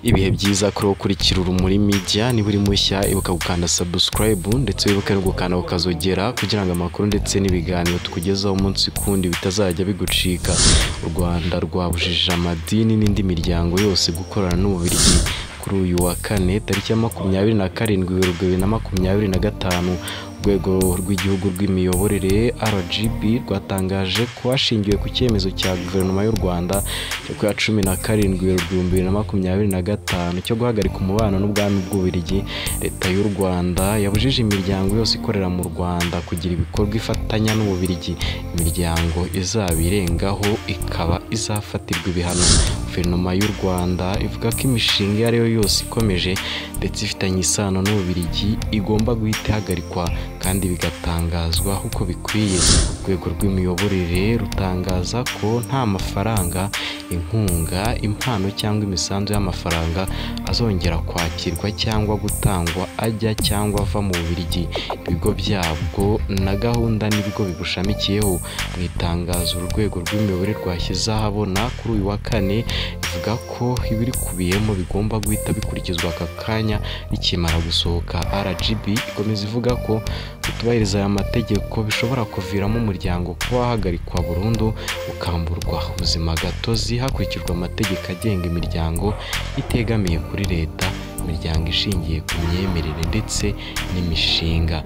ibihe byiza kuri ukurikira Urumuri Media ni buri mushya ibuka gukanda subscribe ndetse wibuke no gukanda ukazogera kugira ngo amakuru ndetse n'ibiganiro tukugezaho umunsi kundi bitazajya bigucika. U Rwanda rwabujije amadini n'indi miryango yose gukorana n'Ububiligi kuri uyu wa kane tariki ya 27 Werurwe 2025. Urwego rw'igihugu rw'imiyoborere RGB rwatangaje ko hashingiwe ku cyemezo cya guverinoma y'u Rwanda cyo ku ya 17 Werurwe 2025 cyo guhagarika umubano n'ubwami bw'Ububiligi. Leta y'u Rwanda yabujije imiryango yose ikorera mu Rwanda kugira ibikorwa ifatanya n'Ububiligi. Imiryango izabirengaho ikaba izafatirwa ibihano. Guverinoma y'u Rwanda ivuga ko imishinga iyo ari yo yose ikomeje ndetse ifitanye isano n'Ububiligi igomba guhita ihagarikwa kandi bigatangazwa uko bikwiye. Urwego rw'imiyoborere rutangaza ko nta mafaranga, inkunga, impano cyangwa imisanzu y'amafaranga azongera kwakirwa cyangwa gutangwa ajya cyangwa ava mu Bubiligi. Ibigo byabwo na gahunda n'ibigo bibushamikiyeho. Mu itangazo urwego rw'imiyoborere rwashyize ahabona kuri uyu wa kane ivuga ko ibiri kubiyemo bigomba guhita bikurikizwa aka kanya bikimara gusohoka. RGB ikomeza ivuga ko kutubahiriza aya mategeko bishobora kuviramo umuryango kuba wahagarikwa burundu ukamburwa ubuzima gatozi hakurikijwe amategeko agenga imiryango itegamiye kuri leta, imiryango ishingiye ku myemerere ndetse n'imishinga.